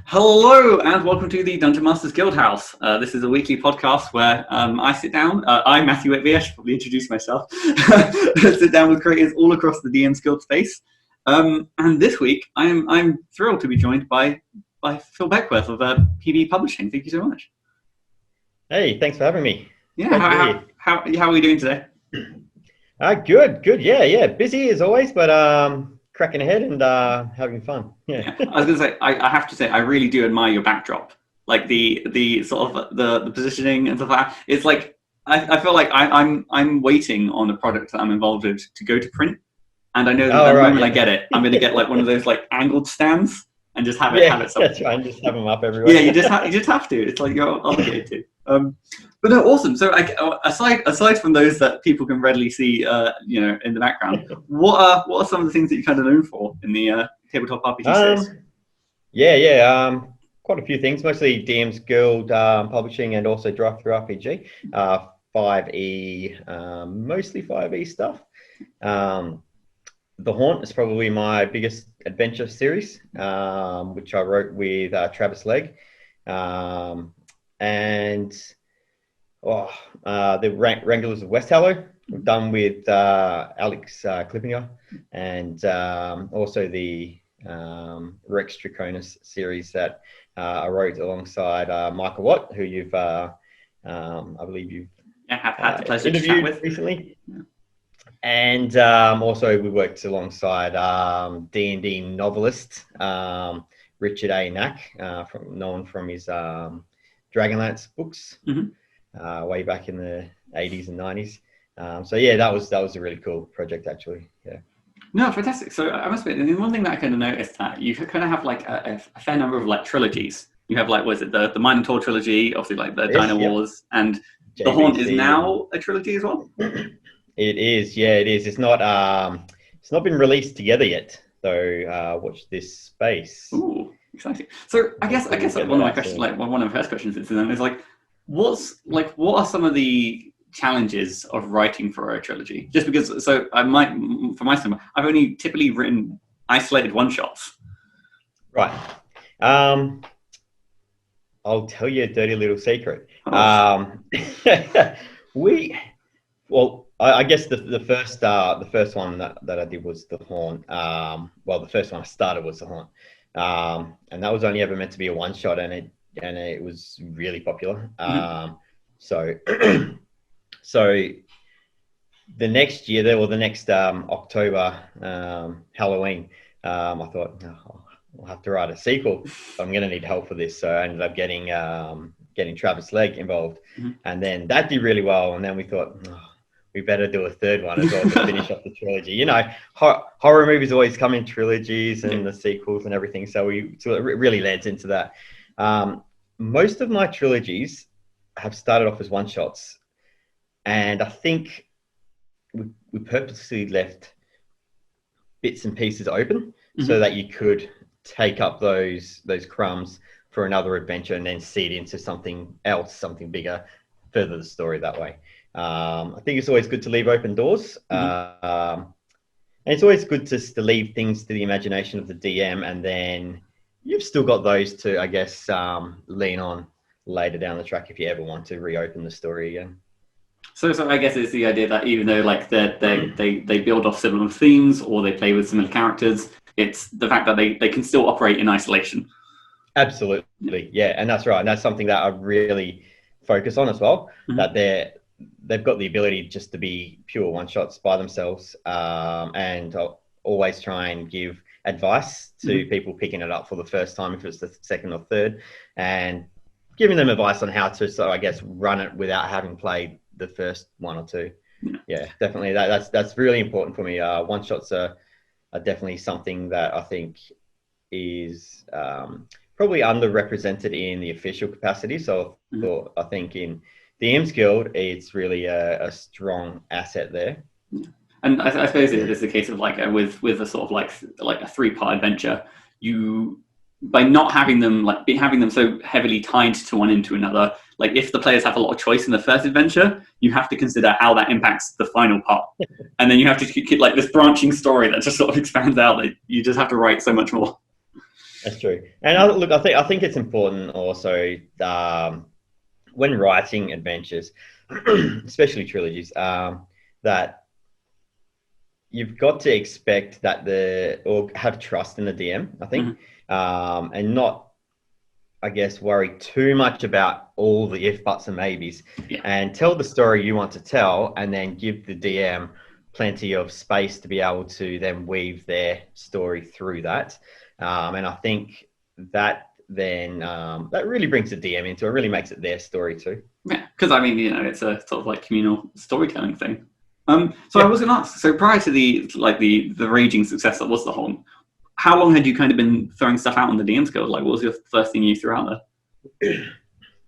Hello and welcome to the Dungeon Masters Guild House. This is a weekly podcast where I sit down. I'm Matthew Whitby. I should probably introduce myself. Sit down with creators all across the DMsGuild space. And this week, I'm thrilled to be joined by Phil Beckwith of PB Publishing. Thank you so much. Hey, thanks for having me. Yeah, how are we doing today? Good. Yeah. Busy as always, but cracking ahead and having fun. Yeah. I was going to say, I have to say, I really do admire your backdrop. Like the sort of the positioning and stuff like that. It's like I feel like I'm waiting on a product that I'm involved with to go to print, and I know that the moment I get it, I'm going to get like one of those like angled stands and just have it somewhere. That's right. And just have them up everywhere. Yeah, you just have to. It's like you're obligated to. But no, awesome. So, aside from those that people can readily see, in the background, what are some of the things that you're kind of known for in the tabletop RPG space? Quite a few things. Mostly DMsGuild publishing and also Drive Through RPG. 5e, mostly 5e stuff. The Haunt is probably my biggest adventure series, which I wrote with Travis Legg. And the Wranglers of West Hallow, we've done with Alex Klippinger, and also the Rex Draconis series that I wrote alongside Michael Watt, who you've, I believe you've had the pleasure interviewed to chat with recently. Yeah. And also we worked alongside D&D novelist Richard A. Knack, known from his Dragonlance books, way back in the 80s and 90s. That was a really cool project, actually. Yeah. No, fantastic. So I must admit, and one thing that I kind of noticed that you kind of have like a fair number of like trilogies. You have like, was it the Minotaur trilogy, obviously like the Dino Wars, and JBC. The Haunt is now a trilogy as well. It is. It's not been released together yet, though. Watch this space. Ooh, exciting. So I guess like one of my questions, like one of the first questions is like, what are some of the challenges of writing for a trilogy? Just because, for my side, I've only typically written isolated one shots. Right. I'll tell you a dirty little secret. Oh. I guess the first one that I did was the Haunt. The first one I started was the Haunt, and that was only ever meant to be a one shot, and it was really popular. So the next year, the next October Halloween, I thought, I'll have to write a sequel. I'm going to need help for this, so I ended up getting Travis Legg involved, and then that did really well. And then we thought, we better do a third one as well to finish off the trilogy. You know, horror movies always come in trilogies and the sequels and everything, so it really leads into that. Most of my trilogies have started off as one shots, and I think we purposely left bits and pieces open so that you could take up those crumbs for another adventure and then seed into something else, something bigger, further the story that way. I think it's always good to leave open doors. And it's always good to leave things to the imagination of the DM, and then you've still got those to, I guess, lean on later down the track if you ever want to reopen the story again. So I guess it's the idea that even though like they build off similar themes or they play with similar characters, it's the fact that they can still operate in isolation. Absolutely, yeah, and that's right. And that's something that I really focus on as well, that they've got the ability just to be pure one shots by themselves, and I'll always try and give advice to people picking it up for the first time, if it's the second or third, and giving them advice on how to, so I guess, run it without having played the first one or two. Yeah, definitely. That's really important for me. One shots are definitely something that I think is probably underrepresented in the official capacity. So I think in the DMsGuild, it's really a strong asset there. And I suppose it is the case of like with a sort of like a 3-part adventure, you, by not having them having them so heavily tied to one into another, like if the players have a lot of choice in the first adventure, you have to consider how that impacts the final part, and then you have to keep like this branching story that just sort of expands out. That you just have to write so much more. That's true. And look, I think it's important also when writing adventures, especially trilogies, that you've got to expect that or have trust in the DM, I think, and not, I guess, worry too much about all the if, buts, and maybes, and tell the story you want to tell, and then give the DM plenty of space to be able to then weave their story through that. And I think that then that really brings the DM into it, really makes it their story too. Yeah, because I mean, it's a sort of like communal storytelling thing. So I was going to ask. So prior to the raging success that was the Haunt, how long had you kind of been throwing stuff out on the DMs Guild? Like, what was your first thing you threw out there?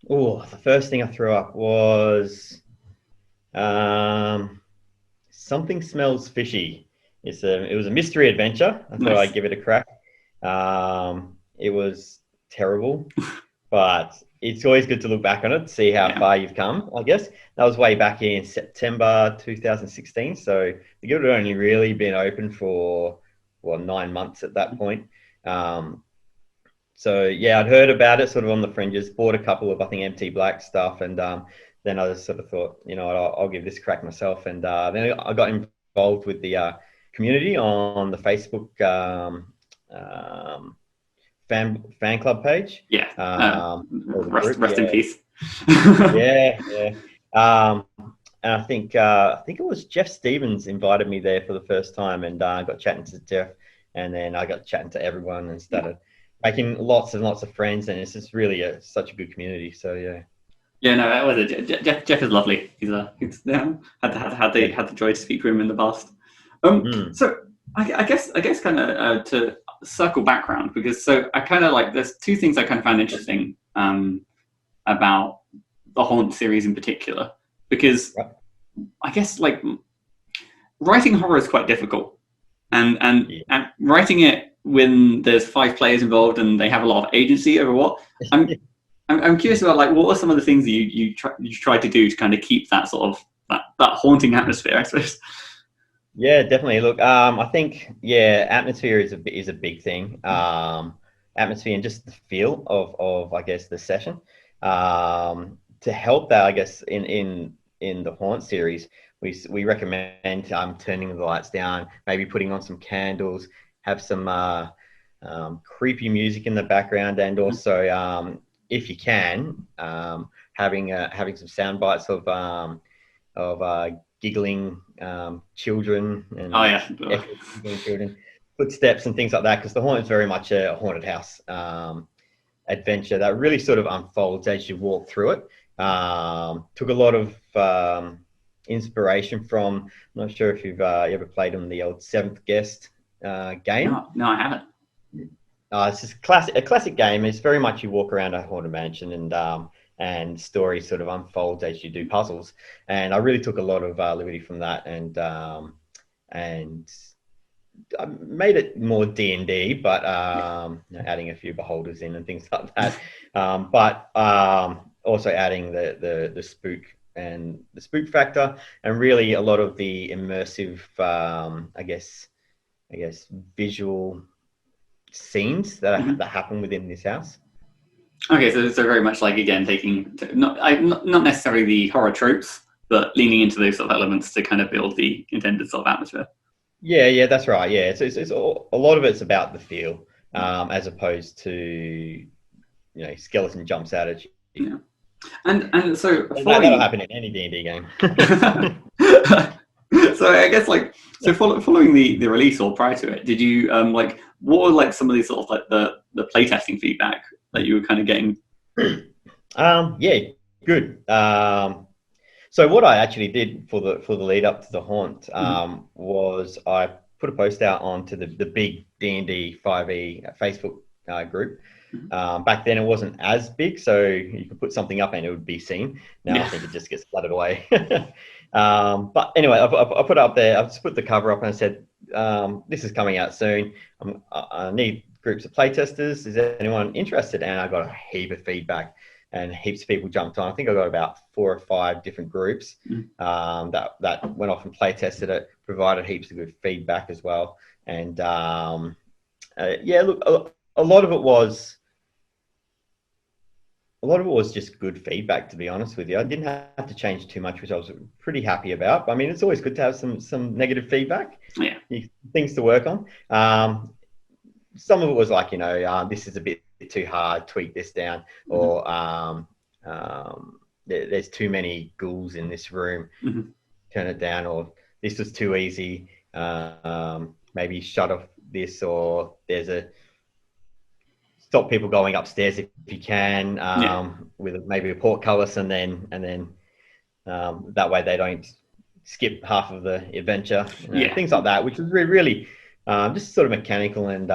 Oh, the first thing I threw up was Something Smells Fishy. It was a mystery adventure. I thought I'd give it a crack. It was terrible, but it's always good to look back on it, see how far you've come, I guess. That was way back in September 2016. So the guild had only really been open for 9 months at that point. So yeah, I'd heard about it sort of on the fringes, bought a couple of, I think, MT Black stuff. And then I just sort of thought, I'll give this a crack myself. And then I got involved with the community on the Facebook fan club page. Rest in peace. yeah. And I think it was Jeff Stevens invited me there for the first time, and I got chatting to Jeff, and then I got chatting to everyone and started making lots and lots of friends, and it's just really such a good community. So yeah. Yeah, no, that was it. Jeff is lovely. He's had the joy to speak to him in the past. So I guess kind of to circle background, because I kind of like, there's two things I kind of found interesting about the Haunt series in particular, because I guess like writing horror is quite difficult, and writing it when there's 5 players involved and they have a lot of agency over what. I'm curious about, like, what are some of the things that you try to do to kind of keep that sort of that haunting atmosphere, I suppose. Yeah, definitely. Look, I think atmosphere is a big thing. Atmosphere and just the feel of I guess the session. To help that, I guess in the Haunt series, we recommend turning the lights down, maybe putting on some candles, have some creepy music in the background, and also if you can, having some sound bites of giggling children and giggling children, footsteps and things like that, because the Haunt is very much a haunted house adventure that really sort of unfolds as you walk through it. Took a lot of inspiration from, I'm not sure if you've ever played on the old Seventh Guest game. No, I haven't. It's just a classic game. It's very much you walk around a haunted mansion, and stories sort of unfold as you do puzzles. And I really took a lot of liberty from that, and I made it more D&D, but adding a few beholders in and things like that. But also adding the spook and the spook factor, and really a lot of the immersive, I guess visual scenes that happen within this house. Okay, so very much like, again, taking not necessarily the horror tropes, but leaning into those sort of elements to kind of build the intended sort of atmosphere. Yeah, that's right. Yeah, it's a lot of it's about the feel, as opposed to skeleton jumps out at you. Yeah, and so that'll happen in any D&D game. So I guess following the release or prior to it, did you what were like some of these sort of like the playtesting feedback that you were kind of getting? Yeah, good. So what I actually did for the lead up to the Haunt was I put a post out onto the big D&D 5e Facebook group. Back then it wasn't as big, so you could put something up and it would be seen. Now I think it just gets flooded away. But anyway, I put it up there. I just put the cover up and I said, this is coming out soon. I need groups of playtesters. Is anyone interested? And I got a heap of feedback, and heaps of people jumped on. I think I got about 4 or 5 different groups that went off and playtested it, provided heaps of good feedback as well. And look, a lot of it was just good feedback, to be honest with you. I didn't have to change too much, which I was pretty happy about. I mean, it's always good to have some negative feedback, things to work on. Some of it was like, this is a bit too hard, tweak this down, or there's too many ghouls in this room, turn it down, or this was too easy, maybe shut off this, or there's stop people going upstairs if you can, with maybe a portcullis, and then that way they don't skip half of the adventure, things like that, which was really just sort of mechanical and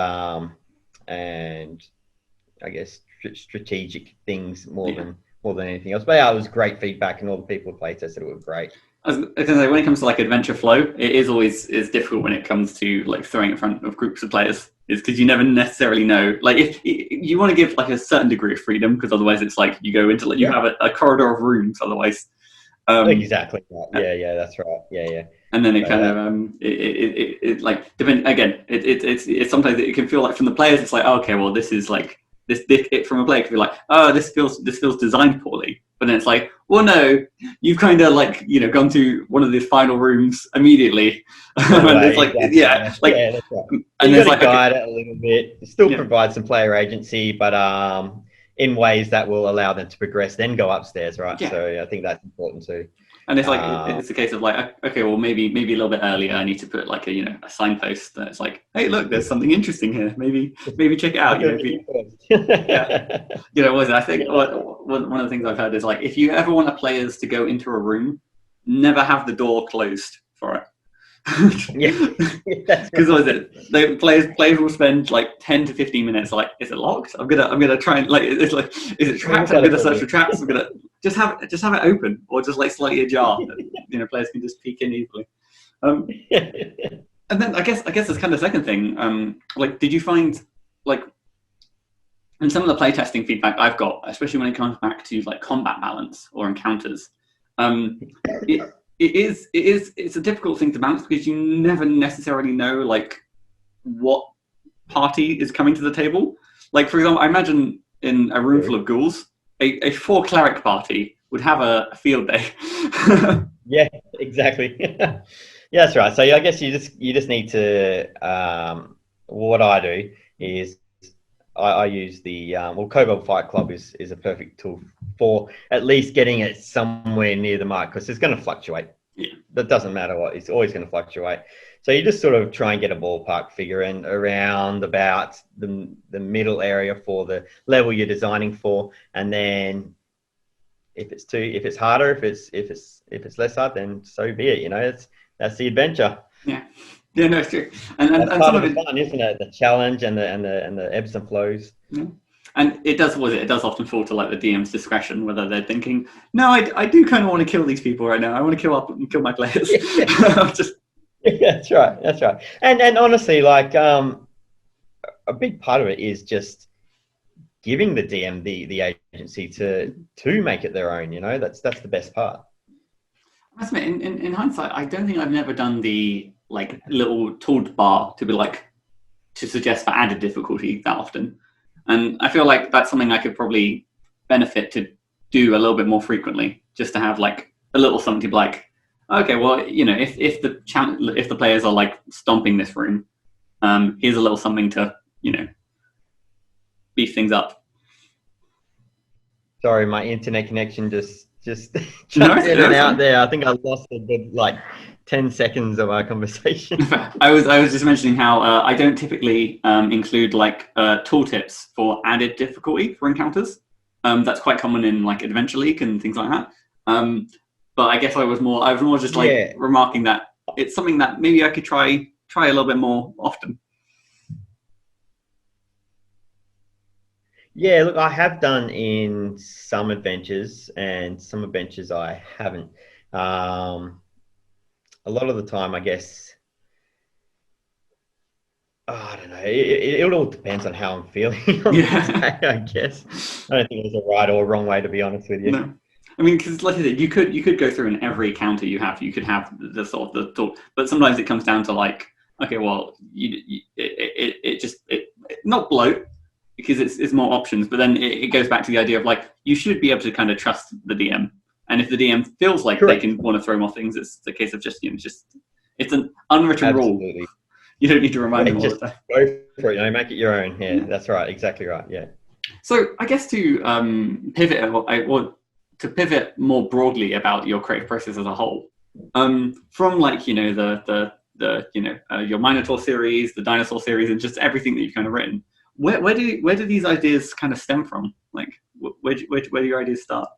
I guess strategic things more than anything else. But it was great feedback, and all the people who played tested it were great. I was going to say, when it comes to like adventure flow, it is always difficult when it comes to like throwing in front of groups of players, is because you never necessarily know. Like, if you want to give like a certain degree of freedom, because otherwise it's like you go into you have a corridor of rooms otherwise. Exactly. Yeah, that's right. Yeah. And then it kind of it like depend again. It's sometimes it can feel like from the players it's like, oh, okay, well this is like this. It from a player could be like, oh, this feels designed poorly. But then it's like, well, no, you've kind of like gone to one of these final rooms immediately. And it's like that's right. And there's like guide it a little bit. Still provide some player agency, but in ways that will allow them to progress, then go upstairs, right? Yeah. So I think that's important too. And it's like it's a case of like, okay, well maybe a little bit earlier I need to put like a signpost that's like, hey, look, there's something interesting here. Maybe check it out. I think one of the things I've heard is like, if you ever want players to go into a room, never have the door closed for it. Because the players will spend like 10 to 15 minutes like, is it locked? I'm gonna try and like, it's like, is it trapped? I'm gonna search for traps. I'm gonna just have it open, or just like slightly ajar. Players can just peek in easily. And then I guess that's kind of the second thing. Like, did you find like, and some of the playtesting feedback I've got, especially when it comes back to like combat balance or encounters, it's a difficult thing to balance, because you never necessarily know like what party is coming to the table. Like, for example, I imagine in a room full of ghouls, a 4 cleric party would have a field day. Yeah, exactly. Yeah, that's right. So I guess you just need to. What I do is I use the Kobold Fight Club is a perfect tool for at least getting it somewhere near the mark, because it's going to fluctuate. Yeah. That doesn't matter what, it's always going to fluctuate. So you just sort of try and get a ballpark figure and around about the middle area for the level you're designing for, and then if it's harder, if it's less hard, then so be it. That's the adventure. Yeah, no, it's true. And that's part of the fun, isn't it? The challenge and the ebbs and flows. Yeah. And it does often fall to like the DM's discretion, whether they're thinking, no, I do kind of want to kill these people right now. I want to kill my players. That's right. And honestly, like a big part of it is just giving the DM the agency to make it their own. That's the best part. I must admit, in hindsight, I don't think I've never done the like little toolbar to be like to suggest for added difficulty that often. And I feel like that's something I could probably benefit to do a little bit more frequently, just to have like a little something to be like, okay, well, if the players are like stomping this room, here's a little something to, beef things up. Sorry, my internet connection just jumped in and out there. I think I lost like 10 seconds of our conversation. I was just mentioning how I don't typically include like tooltips for added difficulty for encounters. That's quite common in like Adventure League and things like that. But I guess I was more just like remarking that it's something that maybe I could try a little bit more often. Yeah, look, I have done in some adventures, and some adventures I haven't. A lot of the time, I guess, I don't know. It all depends on how I'm feeling on that day, I guess. I don't think there's a right or wrong way, to be honest with you. No. I mean, because like I said, you could go through in every counter you have. You could have the sort of the talk, but sometimes it comes down to like, okay, well, it just not bloat, because it's more options. But then it goes back to the idea of like you should be able to kind of trust the DM, and if the DM feels like Correct. they can want to throw more things, it's the case of just it's an unwritten Absolutely. rule. You don't need to remind them all the time. Go for it. Make it your own. Yeah, that's right. Exactly right. Yeah. So I guess to pivot or to pivot more broadly about your creative process as a whole, from like the your Minotaur series, the Dinosaur series, and just everything that you've kind of written. Where do these ideas kind of stem from? Like where do your ideas start?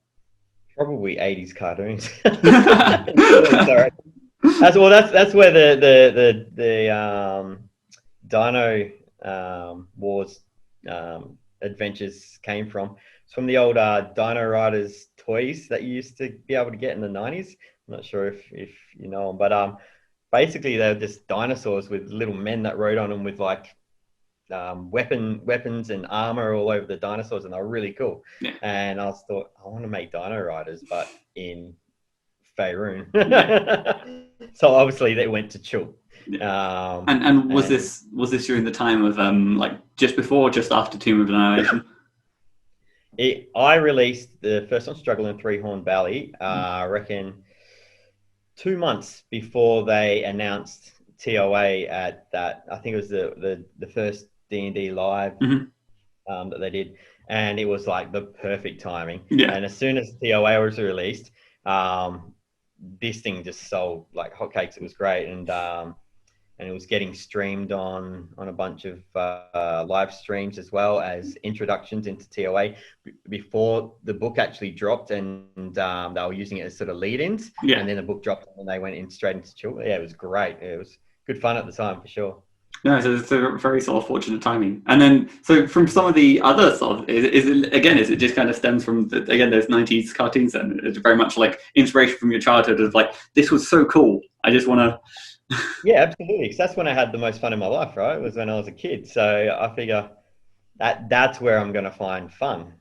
Probably 80s cartoons. Sorry. That's where the Dino Wars adventures came from. It's from the old Dino Riders toys that you used to be able to get in the 90s. I'm not sure if you know them, but basically they're just dinosaurs with little men that rode on them with like weapons and armor all over the dinosaurs, and they're really cool. Yeah. And I thought, I want to make Dino Riders, but in Faerun. So obviously they went to Chult. Yeah. And was this during the time of like just before, just after Tomb of Annihilation? I released the first one, Struggle in Three-Horn Valley, I reckon 2 months before they announced TOA at that. I think it was the first D&D live that they did, and it was like the perfect timing. Yeah. And as soon as TOA was released, this thing just sold like hotcakes. It was great, and it was getting streamed on a bunch of live streams as well as introductions into TOA before the book actually dropped, and they were using it as sort of lead-ins. Yeah. And then the book dropped and they went in straight into Chult. Yeah, it was great. It was good fun at the time for sure. No, so it's a very sort of fortunate timing. And then, so from some of the other sort of, is it just kind of stems from, those 90s cartoons, and it's very much like inspiration from your childhood of like, this was so cool, I just want to... Yeah, absolutely. Because that's when I had the most fun in my life, right? It was when I was a kid. So I figure that's where I'm going to find fun.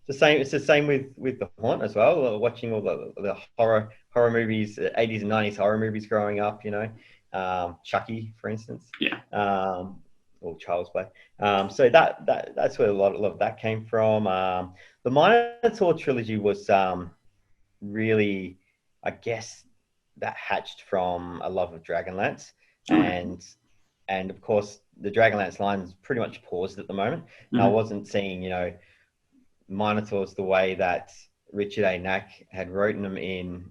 It's the same with The Haunt as well. Watching all the horror movies, 80s and 90s horror movies growing up, Chucky, for instance. Yeah. Or Child's Play. So that's where a lot of that came from. The Minotaur trilogy was really, I guess, that hatched from a love of Dragonlance, and of course the Dragonlance line's pretty much paused at the moment. And I wasn't seeing Minotaurs the way that Richard A. Knack had written them in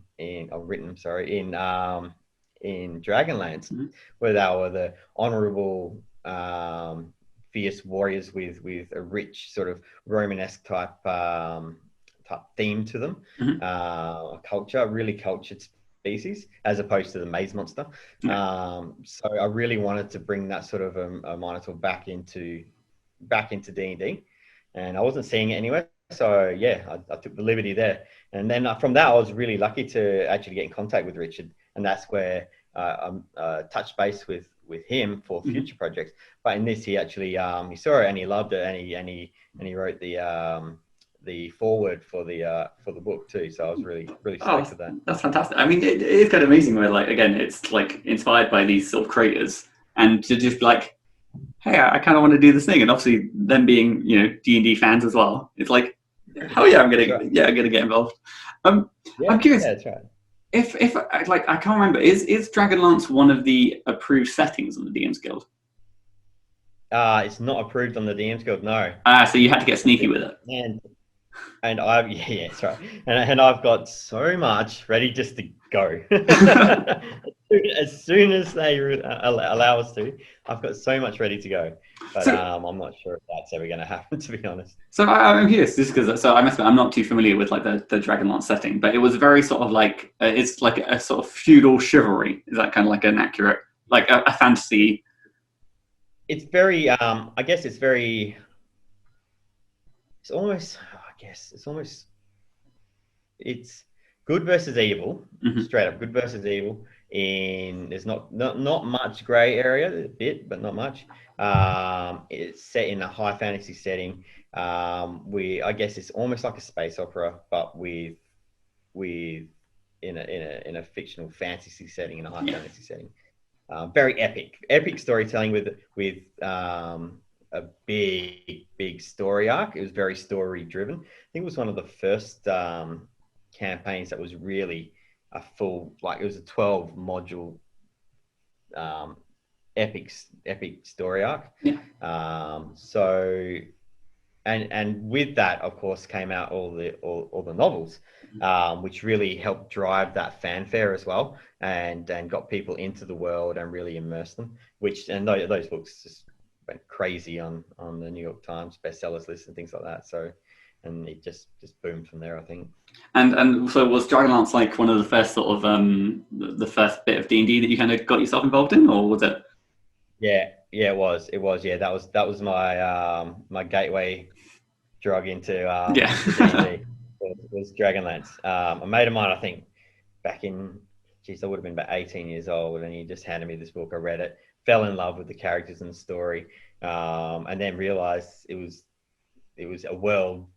Dragonlance, where they were the honorable, fierce warriors with a rich sort of Romanesque type theme to them, culture, really cultured species, as opposed to the maze monster. So I really wanted to bring that sort of a Minotaur back into D&D, and I wasn't seeing it anywhere. So yeah, I took the liberty there, and then from that I was really lucky to actually get in contact with Richard, and that's where I touched base with him for future projects. But in this, he actually he saw it and he loved it, and he wrote the foreword for the book too. So I was really stoked with that. That's fantastic. I mean, it is kind of amazing where, like, again, it's like inspired by these sort of creators, and to just be like, hey, I kind of want to do this thing, and obviously them being D&D fans as well, it's like, hell yeah, I'm gonna get involved. I'm curious. Yeah, that's right. If like, I can't remember, is Dragonlance one of the approved settings on the DMs Guild? It's not approved on the DMs Guild, no. So you had to get sneaky with it. And that's right. And I've got so much ready just to go. As soon as they allow us to, I've got so much ready to go. But I'm not sure if that's ever going to happen, to be honest. So I'm curious, just because I'm not too familiar with like the Dragonlance setting, but it was very sort of like it's like a sort of feudal chivalry. Is that kind of like an accurate, like a fantasy? It's very, I guess it's very. It's almost. It's good versus evil, straight up good versus evil. There's not much gray area, a bit, but not much. It's set in a high fantasy setting. I guess it's almost like a space opera, but with in a fictional fantasy setting, in a high fantasy setting. Very epic storytelling with a big story arc. It was very story driven. I think it was one of the first campaigns that was really a full, like it was a 12 module epic story arc. Yeah. So and with that, of course, came out all the novels, which really helped drive that fanfare as well, and got people into the world and really immersed them. And those books just went crazy on the New York Times bestsellers list and things like that. So, and it just boomed from there, I think. And so was Dragonlance like one of the first sort of the first bit of D&D that you kind of got yourself involved in, or was it? Yeah, it was. Yeah, that was my my gateway drug into D&D. was Dragonlance. A mate of mine, I think, back in, I would have been about 18 years old, and he just handed me this book. I read it, fell in love with the characters and the story, and then realized it was a world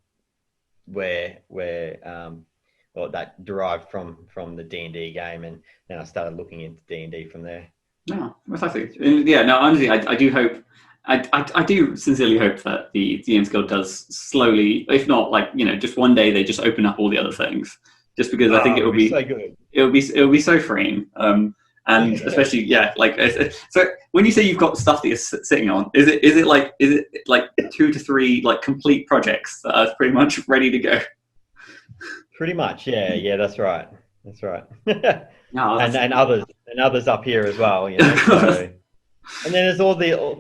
where that derived from the D&D game, and then I started looking into D&D from there. No, fantastic. Yeah, no, honestly, I do hope, I do sincerely hope that the DMsGuild does slowly, if not like, just one day they just open up all the other things, just because I think it would be so good. It would be so freeing. And especially, like, so when you say you've got stuff that you're sitting on, is it like 2 to 3 like complete projects that are pretty much ready to go? Pretty much, yeah, that's right. No, and others up here as well, So. And then there's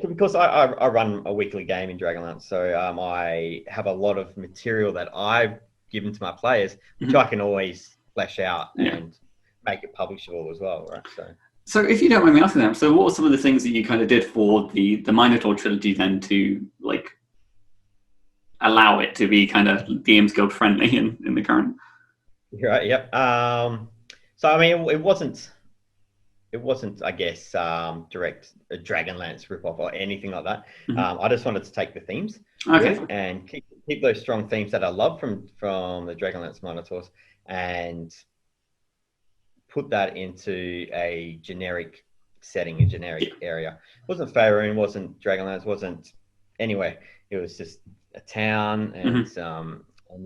because I run a weekly game in Dragonlance, so I have a lot of material that I've given to my players, which I can always flesh out and make it publishable as well, right? So if you don't mind me asking them, so what were some of the things that you kind of did for the Minotaur trilogy then to like allow it to be kind of DMsGuild friendly in the current? Right. Yep. So I mean, it wasn't, I guess, direct a Dragonlance ripoff or anything like that. I just wanted to take the themes and keep those strong themes that I love from the Dragonlance Minotaurs and put that into a generic setting, a generic area. It wasn't Faerun, wasn't Dragonlance, wasn't anywhere. It was just a town and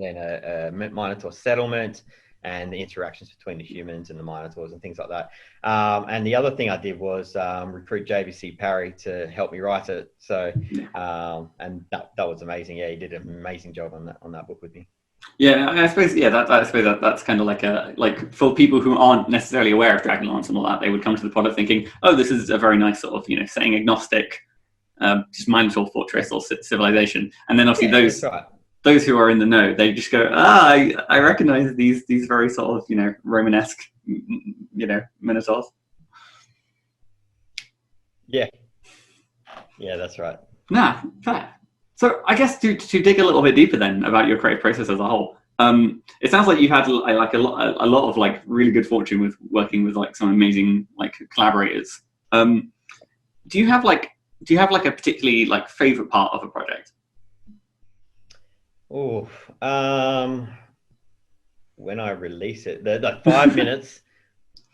then a Minotaur settlement and the interactions between the humans and the Minotaurs and things like that. And the other thing I did was recruit JVC Parry to help me write it. So, and that was amazing. Yeah, he did an amazing job on that book with me. Yeah, I suppose. Yeah, I suppose that's kind of like for people who aren't necessarily aware of Dragonlance and all that, they would come to the product thinking, "Oh, this is a very nice sort of setting agnostic, just Minotaur fortress or civilization." And then obviously those who are in the know, they just go, I recognize these very sort of Romanesque, Minotaurs. Yeah, that's right. Nah, fair. So I guess to dig a little bit deeper then about your creative process as a whole, it sounds like you've had like a lot of like really good fortune with working with like some amazing like collaborators. Do you have like a particularly like favorite part of a project? Oh, when I release it, the 5 minutes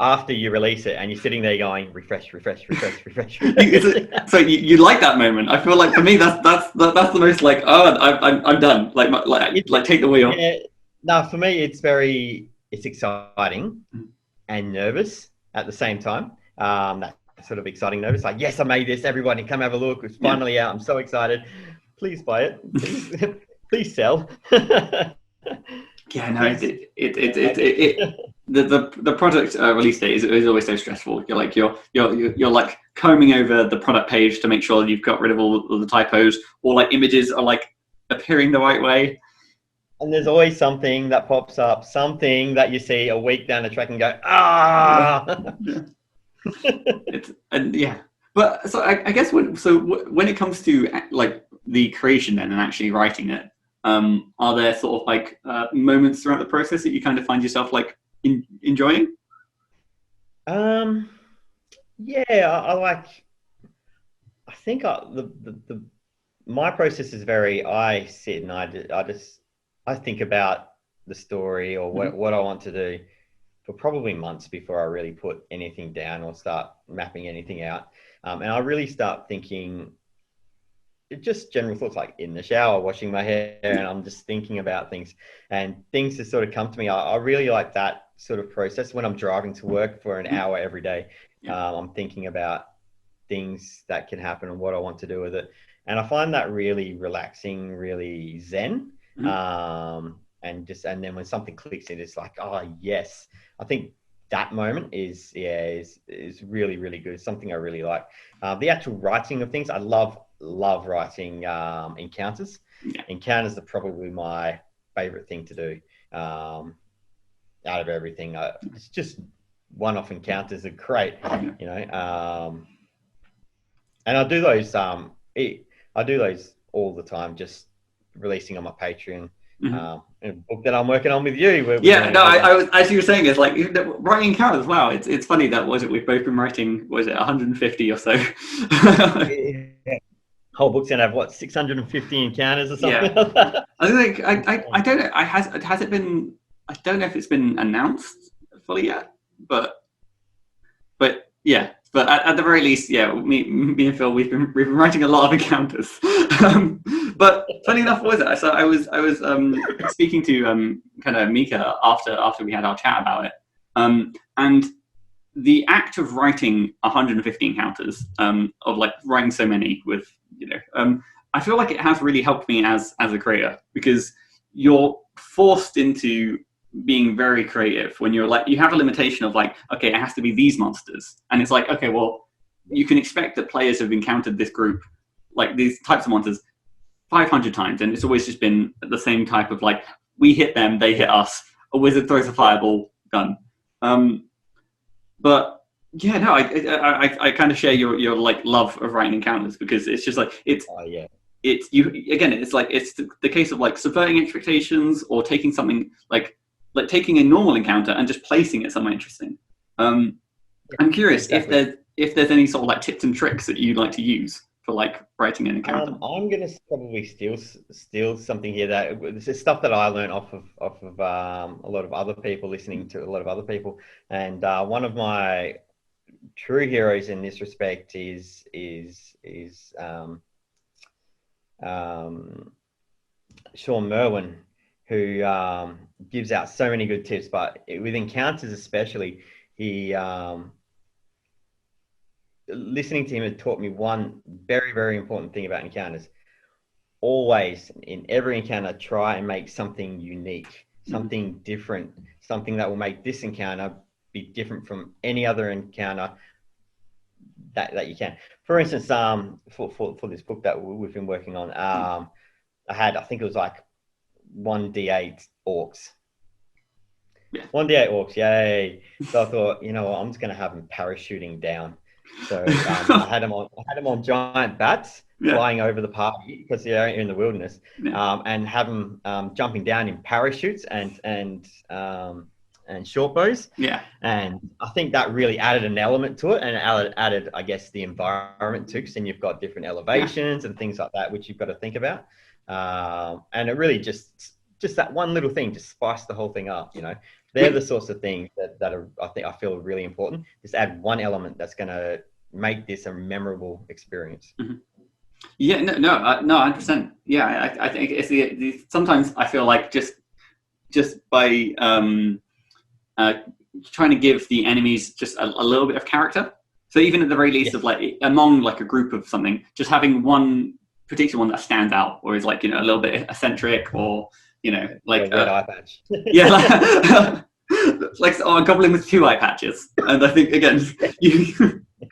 after you release it, and you're sitting there going refresh. So you like that moment? I feel like for me that's the most like I'm done. Like take the wheel. Yeah, no, for me it's exciting and nervous at the same time. That sort of exciting, nervous. Like, yes, I made this. Everybody come have a look. It's finally out. I'm so excited. Please buy it. Please sell. Yeah, no, the product release date is always so stressful. You're like combing over the product page to make sure that you've got rid of all the typos, or like images are like appearing the right way. And there's always something that pops up, something that you see a week down the track and go, But so I guess when it comes to like the creation then and actually writing it, are there sort of like moments throughout the process that you kind of find yourself like enjoying? Yeah, I think my process is I sit and I think about the story or what I want to do for probably months before I really put anything down or start mapping anything out. And I really start thinking just general thoughts, like in the shower, washing my hair, and I'm just thinking about things, and things just sort of come to me. I really like that sort of process when I'm driving to work for an hour every day. I'm thinking about things that can happen and what I want to do with it. And I find that really relaxing, really zen. And then when something clicks, it's like, oh yes. I think that moment is really, really good. It's something I really like. The actual writing of things, I love writing encounters. Encounters are probably my favorite thing to do out of everything. It's just one-off encounters are great, you know. And I do those all the time, just releasing on my Patreon. A book that I'm working on with you. I was, as you were saying, it's like writing encounters. Wow, it's funny that we've both been writing, 150 or so. Whole book's gonna have what, 650 encounters or something? Like that? I think I don't know. Has it been? I don't know if it's been announced fully yet, but yeah. But at the very least, me and Phil, we've been writing a lot of encounters. But funny enough, so I was speaking to kind of Mika after we had our chat about it, and the act of writing 150 encounters, of like writing so many with, I feel like it has really helped me as a creator, because you're forced into being very creative when you're like, you have a limitation of like, okay, it has to be these monsters, and it's like, okay, well, you can expect that players have encountered this group, like these types of monsters, 500 times, and it's always just been the same type of like, we hit them, they hit us, a wizard throws a fireball, done. But yeah, no, I kind of share your like love of writing encounters, because it's just like it's you again. It's like it's the case of like subverting expectations, or taking something like taking a normal encounter and just placing it somewhere interesting. I'm curious if there's any sort of like tips and tricks that you'd like to use for like writing an encounter. I'm gonna probably steal something here. That this is stuff that I learned off of a lot of other people, listening to a lot of other people, and one of my true heroes in this respect is Sean Merwin, who gives out so many good tips, but with encounters especially, he listening to him had taught me one very, very important thing about encounters. Always, in every encounter, try and make something unique, something different, something that will make this encounter be different from any other encounter that you can. For instance, for this book that we've been working on, I think it was like 1d8 orcs. 1d8 orcs, yay! So I thought, you know what, I'm just going to have them parachuting down. So I had them on giant bats flying over the party, because they're in the wilderness, and have them jumping down in parachutes and short bows. And I think that really added an element to it, and it added, I guess, the environment too, because then you've got different elevations and things like that, which you've got to think about. And it really just that one little thing just spiced the whole thing up. They're the sorts of things that are, I feel, really important. Just add one element that's going to make this a memorable experience. Yeah, no, 100%. Yeah, I think it's the sometimes I feel like just by trying to give the enemies just a little bit of character. So even at the very least of like among like a group of something, just having one particular one that stands out, or is like, a little bit eccentric, or like red eye patch. Like a goblin with 2 eye patches. And I think again,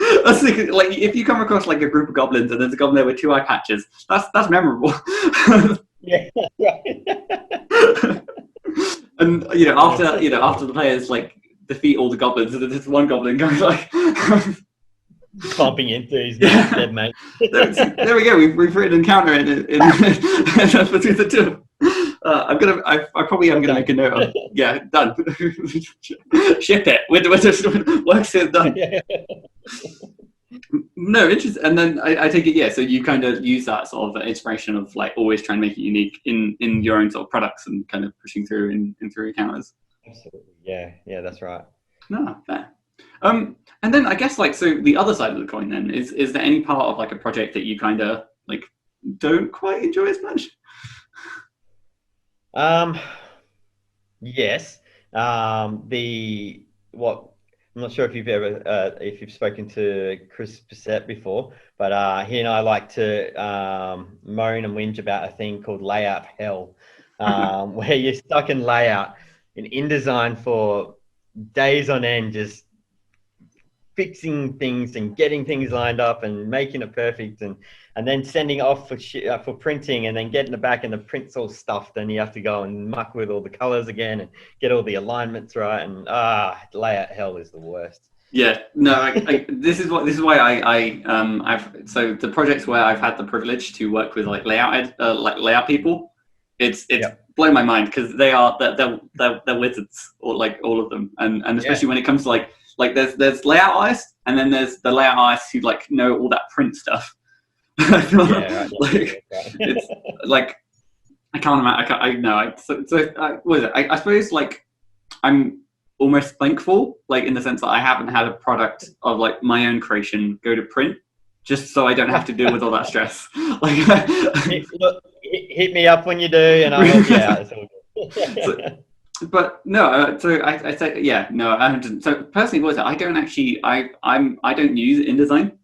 I was thinking, like, if you come across like a group of goblins and there's a goblin there with 2 eye patches, that's memorable. Yeah, right. And after the players like defeat all the goblins, and there's one goblin going like bumping into his dead mate. There we go. We've written encounter in between the two. I probably am gonna make a note of. Yeah, done. Ship it. Works here, done. No, interesting. And then I take it, yeah. So you kind of use that sort of inspiration of like always trying to make it unique in your own sort of products, and kind of pushing through in through encounters. Absolutely. Yeah, that's right. No, fair. And then I guess like, so the other side of the coin then is there any part of like a project that you kind of like don't quite enjoy as much? Yes. I'm not sure if you've ever if you've spoken to Chris Bissett before, but he and I like to moan and whinge about a thing called layout hell, where you're stuck in layout in InDesign for days on end, just fixing things and getting things lined up and making it perfect, and then sending it off for printing, and then getting it back and the print's all stuffed, and you have to go and muck with all the colors again and get all the alignments right, and layout hell is the worst. Yeah, no, this is why so the projects where I've had the privilege to work with like layout people, it's blown my mind, because they're wizards, or like all of them, and especially when it comes to like there's layout artists, and then there's the layout artists who like know all that print stuff. It's like I can't imagine. What is it? I suppose like I'm almost thankful, like in the sense that I haven't had a product of like my own creation go to print, just so I don't have to deal with all that stress. Like, hit me up when you do, and I'll help you out. It's all good. But no, so I say no. So personally, what is it? I don't actually. I don't use InDesign.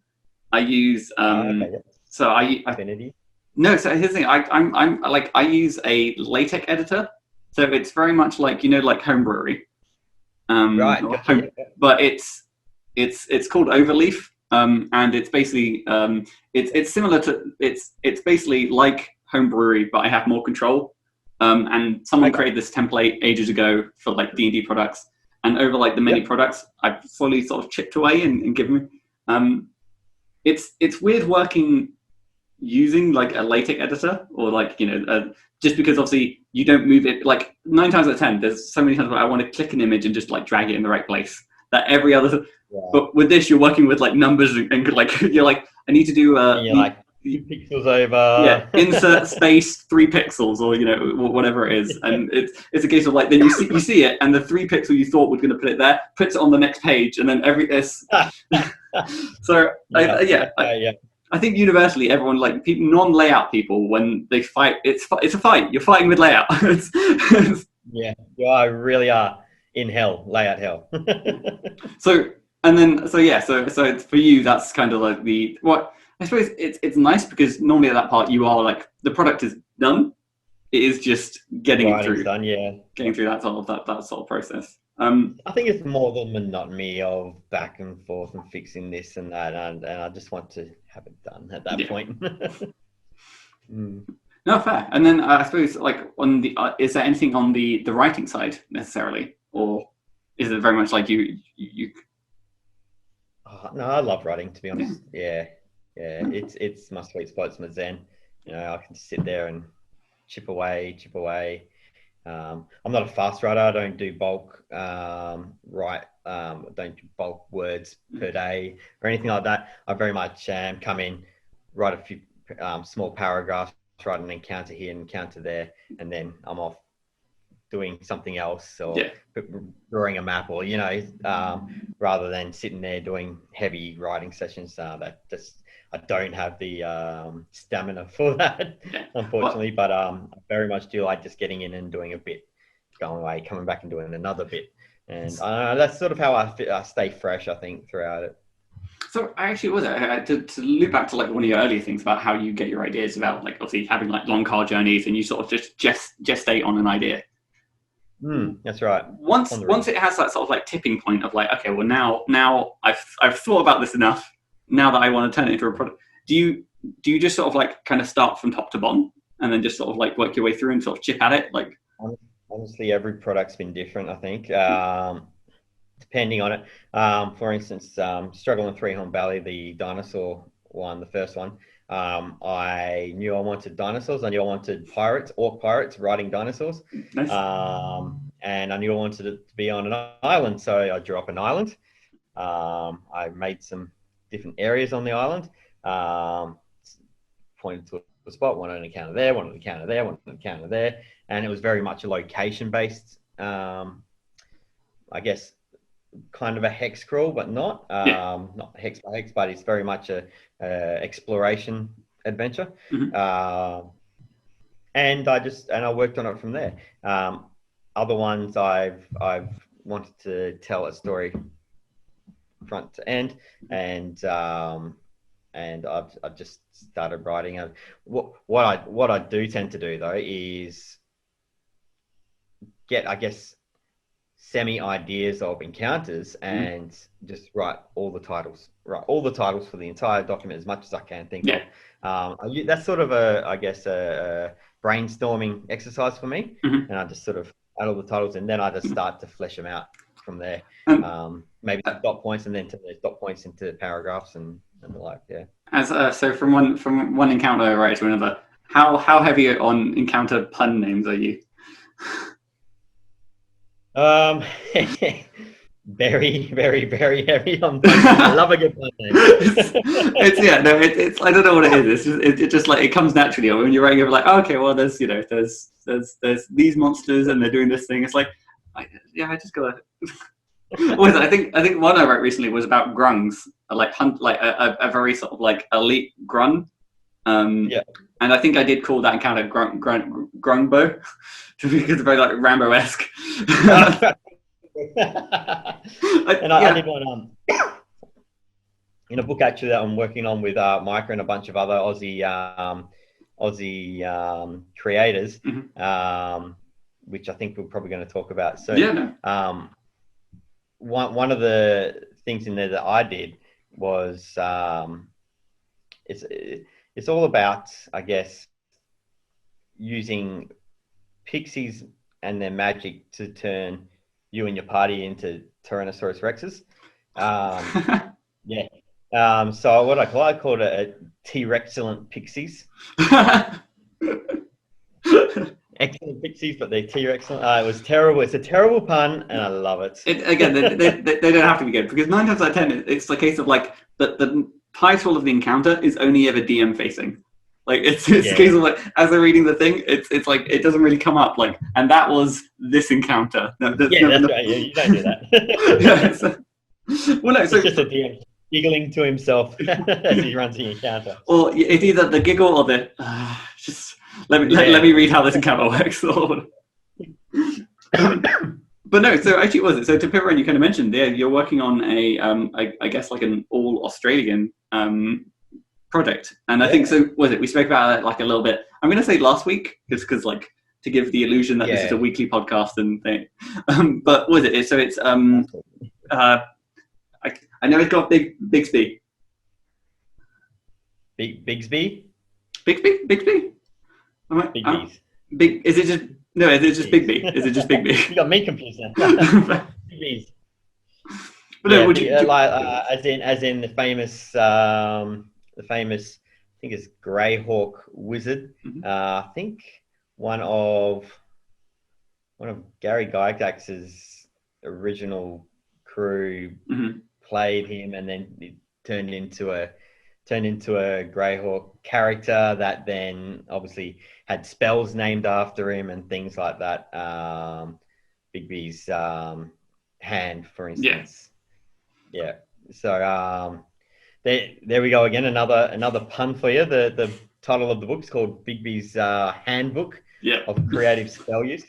I use So Affinity. No, so here's the thing. I'm like, I use a LaTeX editor, so it's very much like like Homebrewery. Right. But it's called Overleaf, and it's basically it's similar to it's basically like Homebrewery, but I have more control. And someone created this template ages ago for like D&D products, and over like the many products, I've fully sort of chipped away and given. It's weird working using like a LaTeX editor, or like just because obviously you don't move it. Like 9 times out of 10, there's so many times where I want to click an image and just like drag it in the right place. That every other, but with this, you're working with like numbers and like you're like, I need to do like 2 pixels over. Insert space 3 pixels, or whatever it is, and it's a case of like, then you see it, and the 3 pixel you thought was going to put it there puts it on the next page, and then so I think universally everyone, like people, non-layout people, when they fight, it's a fight. You're fighting with layout. You really are in hell, layout hell. So it's for you, that's kind of like I suppose it's nice, because normally at that part you are like, the product is done. It is just getting it through. Done, getting through that sort of process. I think it's more the monotony of back and forth and fixing this and that, and I just want to have it done at that point. No, fair. And then I suppose like on the is there anything on the writing side necessarily, or is it very much like you? No, I love writing, to be honest. Yeah. It's my sweet spot. It's my zen. I can sit there and chip away. I'm not a fast writer. I don't do bulk don't do bulk words per day or anything like that. I very much come in, write a few small paragraphs, write an encounter here and encounter there, and then I'm off doing something else, or drawing a map, or rather than sitting there doing heavy writing sessions. I don't have the stamina for that, unfortunately. But I very much do like just getting in and doing a bit, going away, coming back and doing another bit. And that's sort of how I stay fresh, I think, throughout it. So actually, to loop back to like one of your earlier things about how you get your ideas, about like obviously having like long car journeys, and you sort of just gestate on an idea. That's right. Once it has that sort of like tipping point of like, okay, well now I've thought about this enough. Now that I want to turn it into a product, do you just sort of like kind of start from top to bottom, and then just sort of like work your way through and sort of chip at it? Like, honestly, every product's been different, I think, depending on it. For instance, Struggle in Three Horn Valley, the dinosaur one, the first one. I knew I wanted dinosaurs. I knew I wanted orc pirates riding dinosaurs. Nice. And I knew I wanted it to be on an island, so I drew up an island. I made some different areas on the island, pointed to a spot, one on an encounter there, one on an encounter there, one on an encounter there, and it was very much a location-based, I guess, kind of a hex crawl, but not not hex by hex, but it's very much a exploration adventure. Mm-hmm. And I worked on it from there. Other ones I've wanted to tell a story front to end, and I've just started writing. What I do tend to do though is get, I guess, semi ideas of encounters and just write all the titles for the entire document as much as I can think of. That's sort of a brainstorming exercise for me. Mm-hmm. And I just sort of add all the titles, and then I just start to flesh them out from there. Maybe dot points, and then to the dot points into paragraphs and the like. Yeah. As so from one encounter right to another, how heavy on encounter pun names are you? Very, very, very heavy on pun. I love a good pun name. it's I don't know what it is. It's just like it comes naturally. When you're writing, you're like, oh, okay, well, there's these monsters and they're doing this thing. It's like, I just gotta. I think one I wrote recently was about grungs, like a very sort of like elite grung. And I think I did call that encounter Grungbo, because it's very like Rambo-esque. I did one in a book actually that I'm working on with Micah and a bunch of other Aussie creators, which I think we're probably going to talk about soon. Yeah. One of the things in there that I did was it's all about, I guess, using pixies and their magic to turn you and your party into Tyrannosaurus Rexes. So what I called it a T-Rexcellent pixies. Excellent pixies, but they're T-Rexcellent. It was terrible. It's a terrible pun, and I love it. Again, they don't have to be good, because 9 times out of 10, it's the case of like the title of the encounter is only ever DM facing. Like it's a case of like, as they're reading the thing, it's like it doesn't really come up like, and that was this encounter. Right. Yeah, you don't do that. Well, no, it's just a DM giggling to himself as he runs the encounter. Or it's either the giggle or the just let me read how this encounter works. But no, so actually, was it? So to pivot, you kind of mentioned there you're working on a I guess like an all Australian project, and I think so. Was it? We spoke about it like a little bit. I'm going to say last week, just because like to give the illusion that this is a weekly podcast and thing. But was it? So it's I know it's got Bigsby. Bigsby. Big. Big. Is it just no? Is it just Bigby? Is it just Bigby? You got me confused now. Bigby's. But no, as in the famous, I think it's Greyhawk Wizard. I think one of Gary Gygax's original crew played him, and then it turned into a Greyhawk character that then obviously had spells named after him and things like that. Bigby's hand, for instance. Yeah. So there we go again. Another pun for you. The title of the book is called Bigby's Handbook of Creative Spell Use.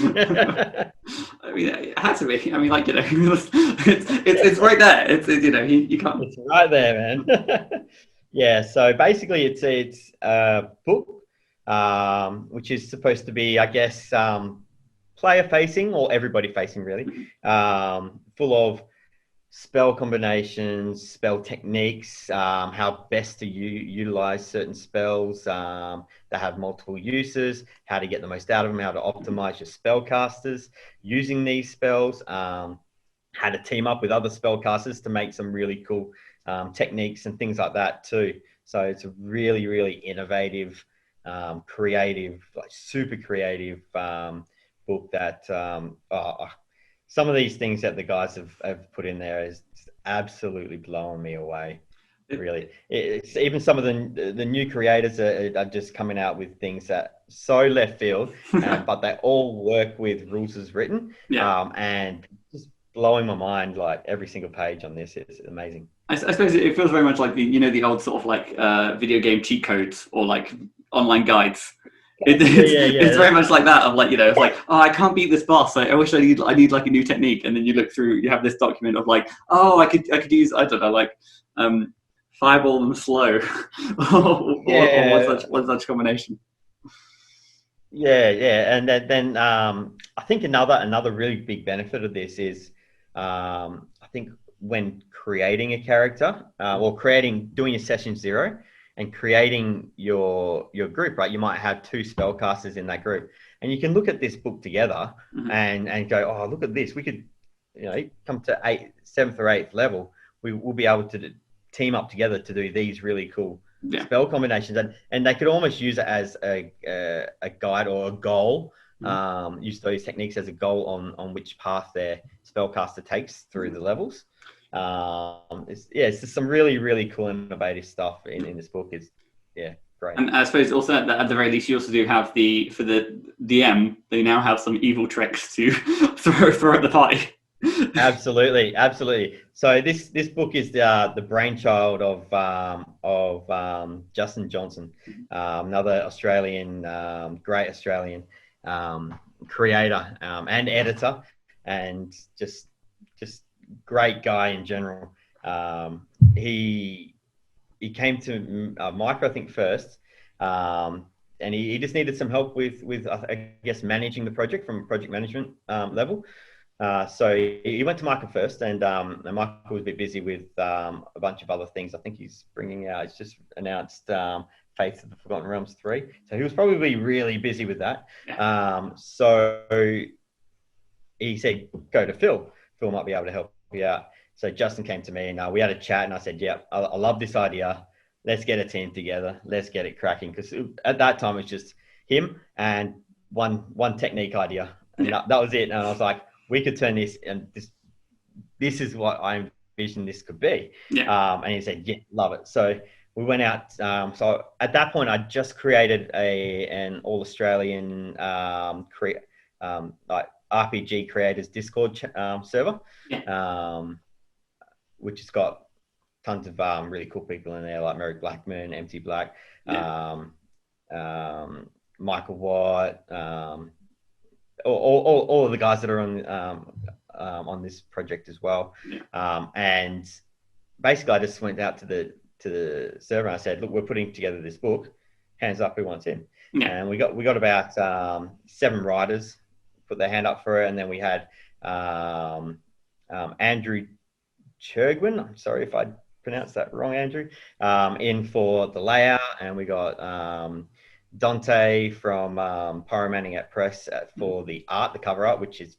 I mean, it had to be. I mean, like, you know, it's right there. It's you know, you can't. It's right there, man. Yeah. So basically, it's a book, which is supposed to be, I guess, player facing or everybody facing, really, full of spell combinations, spell techniques, how best to utilize certain spells that have multiple uses, how to get the most out of them, how to optimize your spellcasters using these spells, how to team up with other spellcasters to make some really cool techniques and things like that too. So it's a really, really innovative, creative, like super creative book that some of these things that the guys have put in there is absolutely blowing me away. Really, it's even some of the new creators are just coming out with things that so left field, but they all work with rules as written, and just blowing my mind. Like every single page on this is amazing. I suppose it feels very much like the old sort of like video game cheat codes or like online guides. It's very much like that of like, it's like, oh, I can't beat this boss. I wish I need like a new technique. And then you look through, you have this document of like, oh, I could use, I don't know, like fireball them slow or one such combination. Yeah. And then I think another really big benefit of this is I think when creating a character or doing a session 0 and creating your group, right? You might have 2 spellcasters in that group, and you can look at this book together and go, oh, look at this. We could, come to 7th or 8th level. We'll be able to team up together to do these really cool spell combinations, and they could almost use it as a guide or a goal. Use those techniques as a goal on which path their spellcaster takes through the levels. It's just some really, really cool innovative stuff in this book. It's great. And I suppose also at the very least, you also do have for the DM, they now have some evil tricks to throw at the party. Absolutely. So this book is the brainchild of Justin Johnson, another Australian, great Australian creator and editor, and just great guy in general. He came to Mike, I think, first, and he just needed some help with I guess managing the project from a project management level. So he went to Michael first, and Michael was a bit busy with a bunch of other things. I think he's just announced Faith of the Forgotten Realms 3. So he was probably really busy with that. So he said, go to Phil. Phil might be able to help you out. So Justin came to me, and we had a chat, and I said, yeah, I love this idea. Let's get a team together. Let's get it cracking. Because at that time, it was just him and one technique idea. And that was it. And I was like, we could turn this, and this is what I envisioned this could be. And he said, yeah, love it. So we went out. So at that point, I just created an all-Australian like RPG creators Discord server, which has got tons of really cool people in there, like Merrick Blackman, MT Black, Michael Watt, all of the guys that are on this project as well. And basically, I just went out to the server and I said, look, we're putting together this book. Hands up, who wants in? And we got about 7 writers put their hand up for it, and then we had Andrew Churgwin. I'm sorry if I pronounced that wrong, Andrew. In for the layout, and we got Dante from Pyromanning at Press for the art, the cover art, which is